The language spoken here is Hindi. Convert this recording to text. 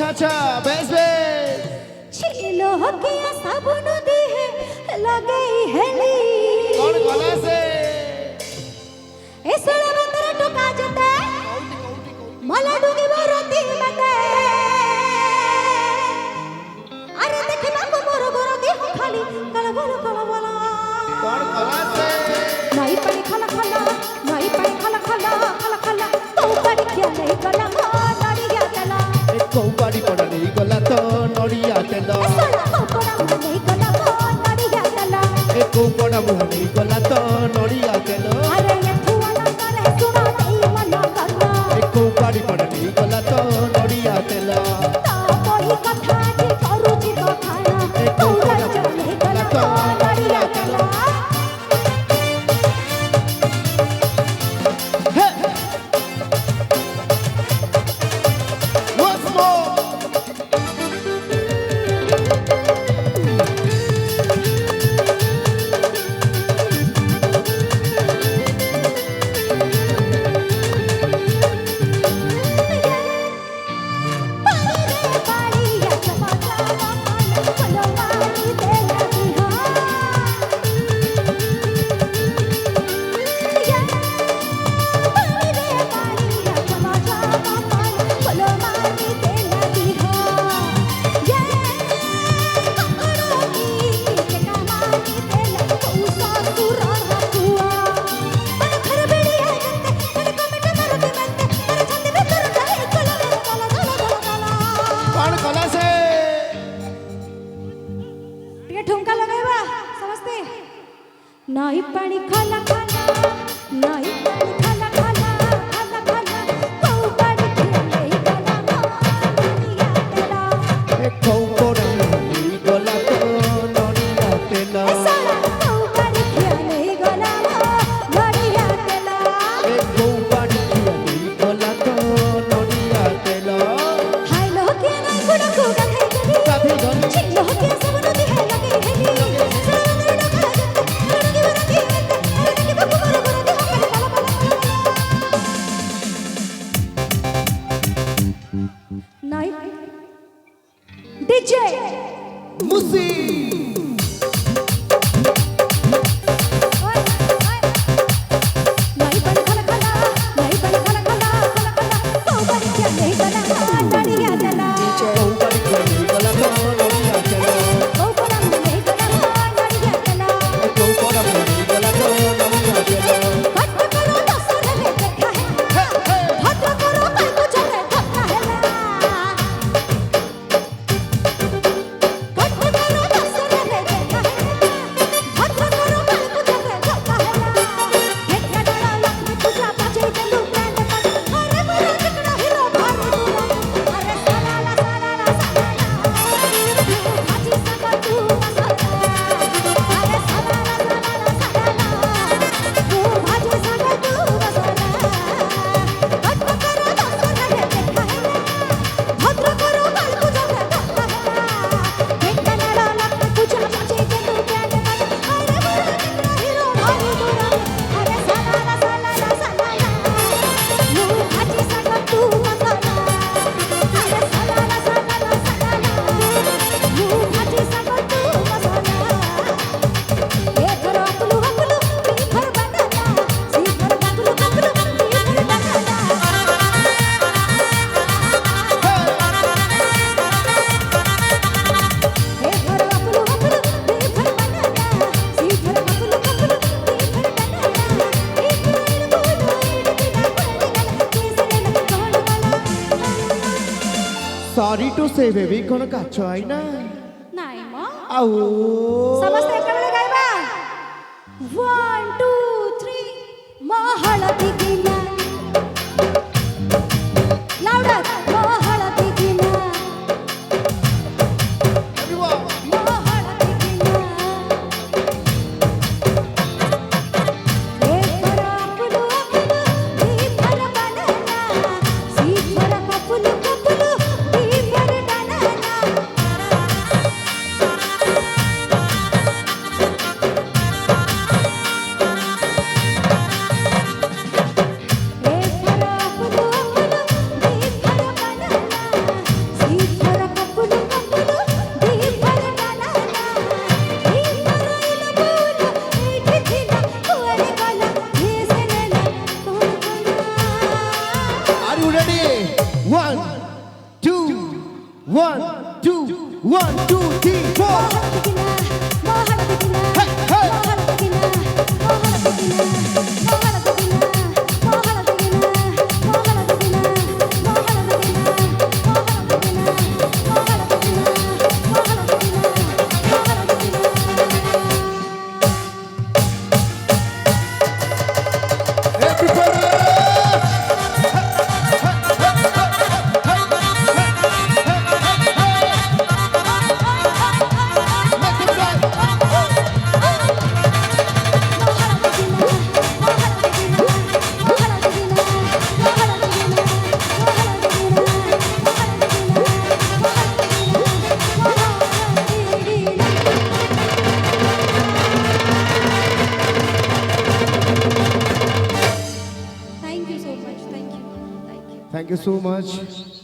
अच्छा बेस बेस छिलो हकिया साबुन दी है लगे हेली कौन गला से एसला बंदर टोका जते मला डुगी बरती मते अरे देखि बाबू मोर गोरती हो खाली कला बोला कौन गला से नाई पानी खाला खाला नाई पानी खाला खाला खाला खाला तो पानी क्या नहीं गला नड़िया गला को बाड़ी पड़ा नहीं गला तो नड़िया तेला एसला कोपड़ा नहीं गला नड़िया गला को बड़ा मुंह नहीं गला तो नड़िया तेला अरे ये थुआला करे सुना नहीं मना करना को बाड़ी पड़ा नहीं गला तो नड़िया तेला ता कोई कथा जी करू जी कथा तू राजा नहीं गला तो नड़िया गला once more कौन गला से ये ठुमका लगाएबा समझते नाई पानी खाला खाला नाई पानी खाला खाला खाला खाला तो पानी खेले गला नड़िया तेला को बड़ा मुंह नहीं गला तो नड़िया तेला एसला तो पानी खेले गला नड़िया तेला को बाड़ी नहीं गला तो नड़िया तेला हाय लो के नाई गुड़ा को गथे गली काफी गन छिलो के सब नदी है लगे हेली सरंदर डखा लड़की बरती लड़की बाबू मोर गोरती हो कला कला नाई डीजे मुसी नाई पानी खाला खाला नाई पानी खाला खाला खाला खाला तो पानी क्या नहीं गला नड़िया गला को बाड़ी नहीं गला तो नड़िया तेला ओ पड़ा नहीं गला नड़िया गला को बड़ा मुंह नहीं गला तो नड़िया तेला भद्र करो दसरे में देखा है भद्र करो कल को चले धक्का है भद्र करो दसरे में देखा है भद्र करो कल को चले धक्का है एक कड़ा लख में तुझा बाजे चलू ब्रांड का अरे मेरा चिकना हीरो भारी दूरा अरे सलाला सलाला सलाला हाजी सका तू मसाला अरे सलाला सलाला सलाला तू भाजी सका तू मसाला भद्र करो दसरे में देखा है भद्र करो कल को चले धक्का है एक कड़ा लख में तुझा बाजे चलू ब्रांड का अरे मेरा चिकना हीरो भारी दूरा अरे सलाला सलाला सलाला तू भाजी सका तू मसाला अरे सलाला सलाला सलाला तू भाजी सका तू मसाला ए घर अकलू अकलू ती घर बनाना सी घर अकलू अकलू ती घर बनाना ए घर अकलू अकलू ती घर बनाना सी घर अकलू अकलू ती घर बनाना एक घर बोलो इडना पड़ेगा केसरे न कौन वाला सॉरी टू से बेबी कौन काछ आई ना नाई मो आओ समस्त एकाबेले गाइबा 1 2 3 महलती गिना लाउडर महलती गिना everyone महलती गिना एक घर अकलू अकलू ती घर बनाना सी घर कपलू कपलू ती घर बनाना you ready? 1, 2, 1, 2, 1, 2, 3, 4. Hey, hey. Everybody. Thank you so much. Thank you. Thank you. Thank you so much.